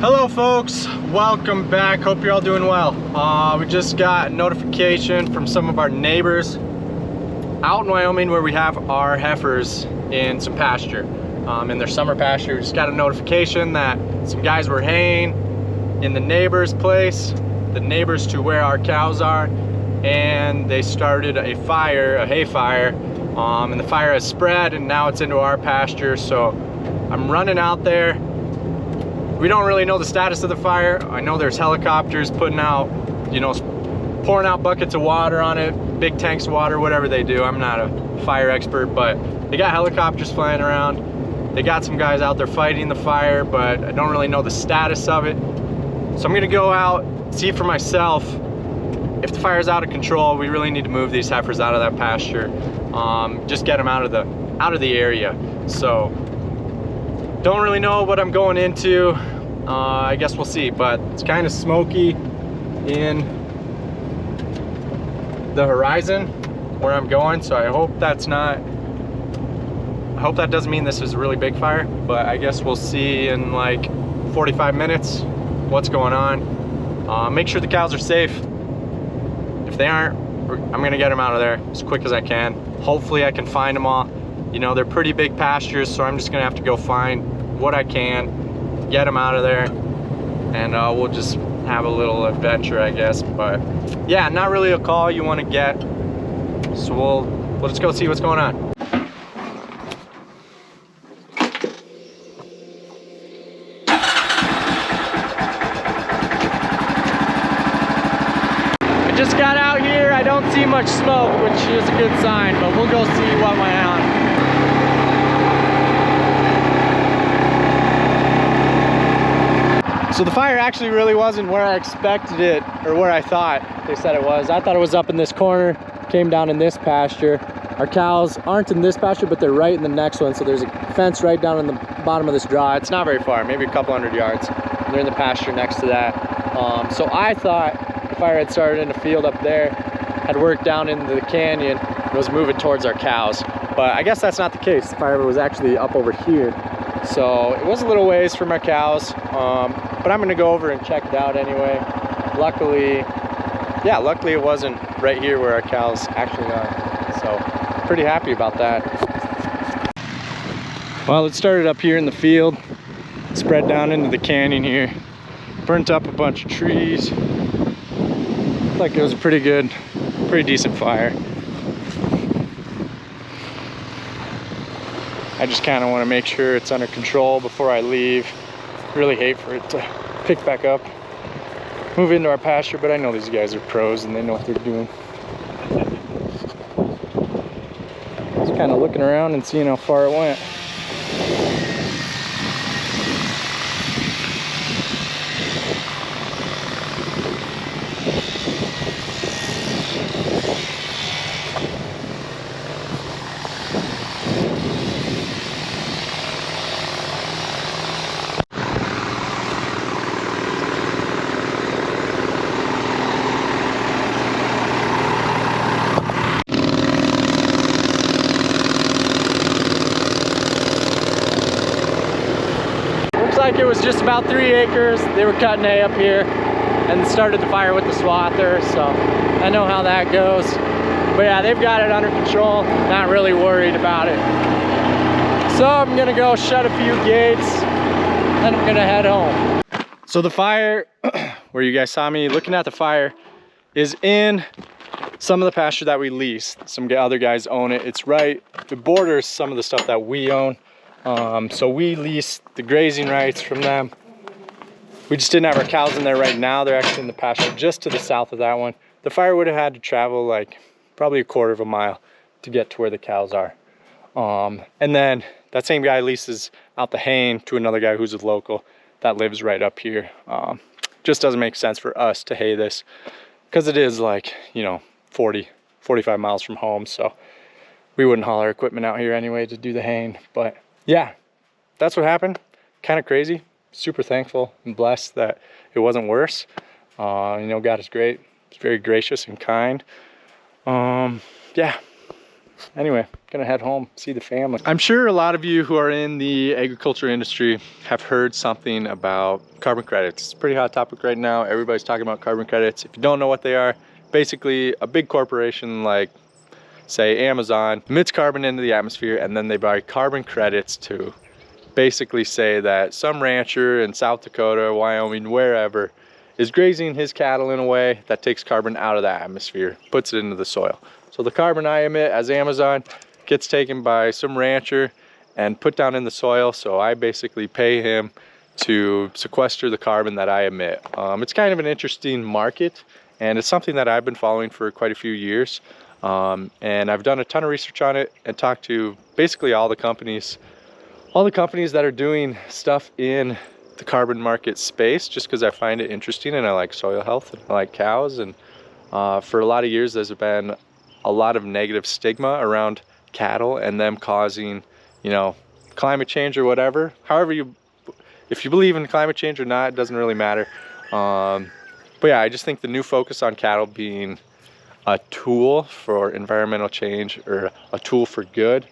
Hello folks, welcome back. Hope you're all doing well. We just got notification from some of our neighbors out in Wyoming where we have our heifers in some pasture, in their summer pasture. We just got a notification that some guys were haying in the neighbor's place, the neighbors to where our cows are, and they started a fire, a hay fire, and the fire has spread and now it's into our pasture. So I'm running out there. We don't really know the status of the fire. I know there's helicopters putting out, you know, pouring out buckets of water on it, big tanks of water, whatever they do. I'm not a fire expert, but they got helicopters flying around. They got some guys out there fighting the fire, but I don't really know the status of it. So I'm gonna go out, see for myself. If the fire's out of control, we really need to move these heifers out of that pasture. Just get them out of the area. So don't really know what I'm going into. I guess we'll see, but it's kind of smoky in the horizon where I'm going, so I hope that doesn't mean this is a really big fire, but I guess we'll see in like 45 minutes what's going on. Make sure the cows are safe. If they aren't, I'm gonna get them out of there as quick as I can. Hopefully I can find them all. You know, they're pretty big pastures, so I'm just gonna have to go find what I can, get them out of there, and we'll just have a little adventure, I guess. But yeah, not really a call you want to get, so we'll just go see what's going on. I just got out here. I don't see much smoke, which is a good sign, but we'll go see what went on. So the fire actually really wasn't where I expected it, or where I thought they said it was. I thought it was up in this corner, came down in this pasture. Our cows aren't in this pasture, but they're right in the next one. So there's a fence right down in the bottom of this draw. It's not very far, maybe a couple hundred yards. And they're in the pasture next to that. So I thought the fire had started in a field up there, had worked down into the canyon, and was moving towards our cows. But I guess that's not the case. The fire was actually up over here. So it was a little ways from our cows, but I'm gonna go over and check it out anyway. Luckily it wasn't right here where our cows actually are. So pretty happy about that. Well, it started up here in the field, spread down into the canyon here, burnt up a bunch of trees. Looked like it was a pretty decent fire. I just kind of want to make sure it's under control before I leave. Really hate for it to pick back up, move into our pasture, but I know these guys are pros and they know what they're doing. Just kind of looking around and seeing how far it went. Like it was just about 3 acres. They were cutting hay up here and started the fire with the swather, so I know how that goes. But yeah, they've got it under control, not really worried about it. So I'm gonna go shut a few gates, then I'm gonna head home. So the fire, where you guys saw me looking at the fire, is in some of the pasture that we lease. Some other guys own it. It's right, it borders some of the stuff that we own. So we lease the grazing rights from them. We just didn't have our cows in there right now. They're actually in the pasture just to the south of that one. The fire would have had to travel like probably a quarter of a mile to get to where the cows are. And then that same guy leases out the haying to another guy who's a local that lives right up here. Just doesn't make sense for us to hay this because it is like, you know, 45 miles from home. So we wouldn't haul our equipment out here anyway to do the haying. But yeah, that's what happened. Kind of crazy. Super thankful and blessed that it wasn't worse. You know, God is great. He's very gracious and kind. Yeah, anyway, gonna head home, see the family. I'm sure a lot of you who are in the agriculture industry have heard something about carbon credits. It's a pretty hot topic right now. Everybody's talking about carbon credits. If you don't know what they are, basically a big corporation like, say, Amazon emits carbon into the atmosphere, and then they buy carbon credits to basically say that some rancher in South Dakota, Wyoming, wherever, is grazing his cattle in a way that takes carbon out of the atmosphere, puts it into the soil. So the carbon I emit as Amazon gets taken by some rancher and put down in the soil. So I basically pay him to sequester the carbon that I emit. It's kind of an interesting market, and it's something that I've been following for quite a few years. And I've done a ton of research on it and talked to basically all the companies that are doing stuff in the carbon market space, just because I find it interesting and I like soil health and I like cows. And for a lot of years there's been a lot of negative stigma around cattle and them causing, you know, climate change or whatever. However, if you believe in climate change or not, it doesn't really matter. But yeah, I just think the new focus on cattle being a tool for environmental change, or a tool for good,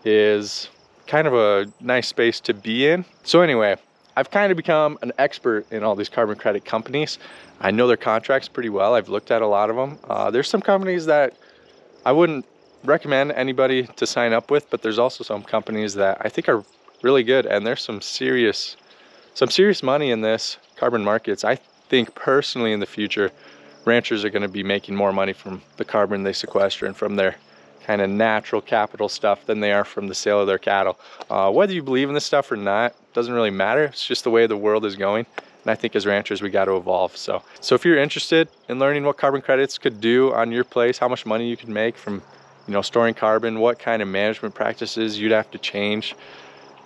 is kind of a nice space to be in. So anyway, I've kind of become an expert in all these carbon credit companies. I know their contracts pretty well. I've looked at a lot of them. There's some companies that I wouldn't recommend anybody to sign up with, but there's also some companies that I think are really good, and there's some serious money in this carbon markets. I think personally in the future, ranchers are going to be making more money from the carbon they sequester and from their kind of natural capital stuff than they are from the sale of their cattle. Whether you believe in this stuff or not doesn't really matter. It's just the way the world is going, and I think as ranchers we got to evolve. So if you're interested in learning what carbon credits could do on your place, how much money you can make from, you know, storing carbon, what kind of management practices you'd have to change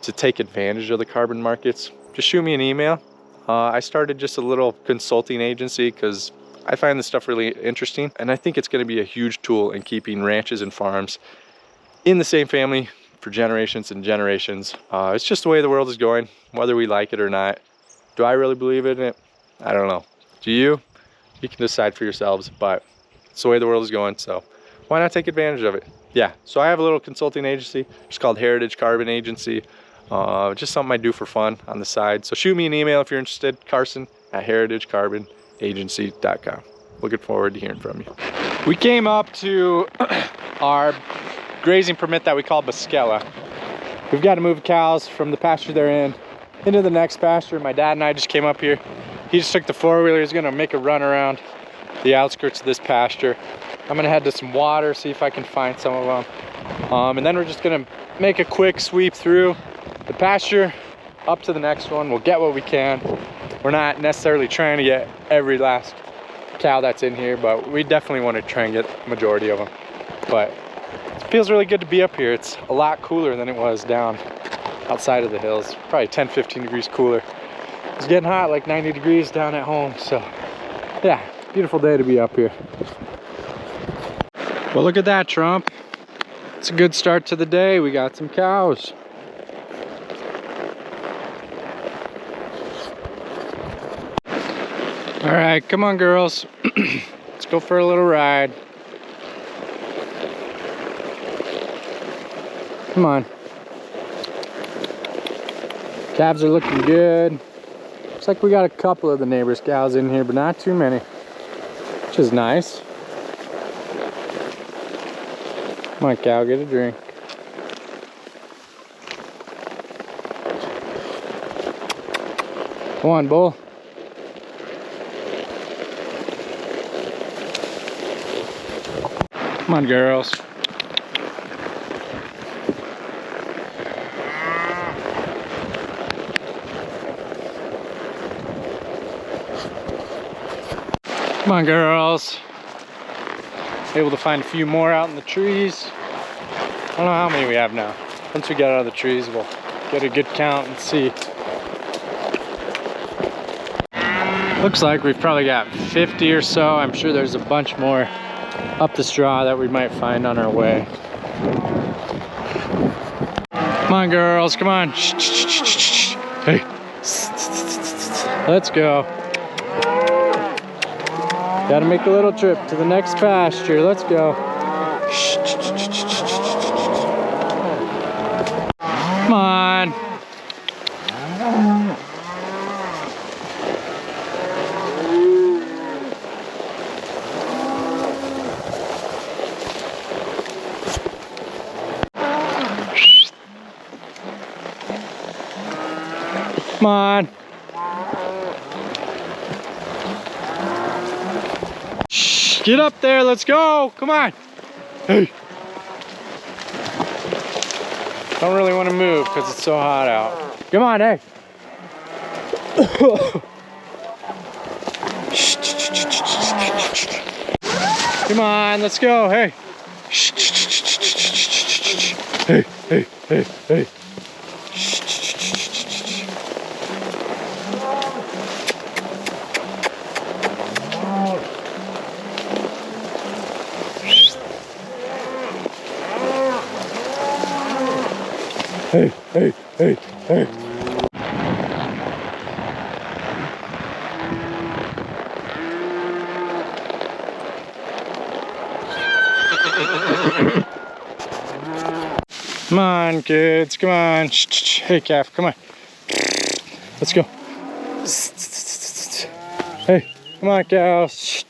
to take advantage of the carbon markets, just shoot me an email. I started just a little consulting agency because I find this stuff really interesting, and I think it's going to be a huge tool in keeping ranches and farms in the same family for generations and generations. It's just the way the world is going, whether we like it or not. Do I really believe in it? I don't know. Do you? You can decide for yourselves, but it's the way the world is going, so why not take advantage of it? Yeah, so I have a little consulting agency. It's called Heritage Carbon Agency. Just something I do for fun on the side. So shoot me an email if you're interested, Carson@heritagecarbon.agency.com. Looking forward to hearing from you. We came up to our grazing permit that we call Bosquella. We've got to move cows from the pasture they're in into the next pasture. My dad and I just came up here. He just took the four-wheeler. He's gonna make a run around the outskirts of this pasture. I'm gonna head to some water, see if I can find some of them. And then we're just gonna make a quick sweep through the pasture up to the next one. We'll get what we can. We're not necessarily trying to get every last cow that's in here, but we definitely want to try and get the majority of them. But it feels really good to be up here. It's a lot cooler than it was down outside of the hills. Probably 10-15 degrees cooler. It's getting hot, like 90 degrees down at home. So yeah, beautiful day to be up here. Well, look at that, Trump. It's a good start to the day. We got some cows. All right, come on, girls. Let's go for a little ride. Come on. Calves are looking good. Looks like we got a couple of the neighbors' cows in here, but not too many, which is nice. Come on, cow, get a drink. Come on, bull. Come on, girls. Come on, girls. Able to find a few more out in the trees. I don't know how many we have now. Once we get out of the trees, we'll get a good count and see. Looks like we've probably got 50 or so. I'm sure there's a bunch more up the straw that we might find on our way. Come on, girls, come on. Shh, shh, shh, shh, shh. Hey. Let's go. Gotta make a little trip to the next pasture. Let's go. Shh, shh, shh, shh, shh, shh. Come on. Shh, get up there, let's go. Come on. Hey. Don't really want to move because it's so hot out. Come on, hey. Come on, let's go, hey. Hey, hey, hey, hey. Hey, hey, hey, hey. Come on, kids, come on. Hey, calf, come on. Let's go. Hey, come on, cows.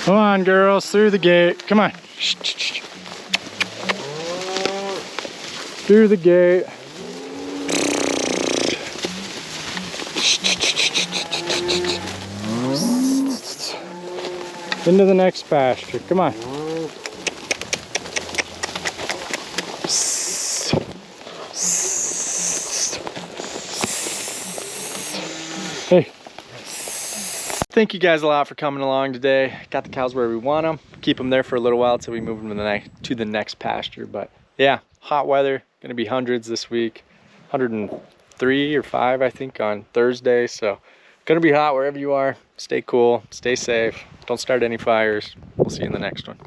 Come on, girls, through the gate. Come on. Through the gate. Into the next pasture. Come on. Hey. Thank you guys a lot for coming along today. Got the cows where we want them. Keep them there for a little while until we move them to the next pasture. But yeah, hot weather. Gonna be hundreds this week. 103 or 5, I think, on Thursday. So gonna be hot wherever you are. Stay cool, stay safe. Don't start any fires. We'll see you in the next one.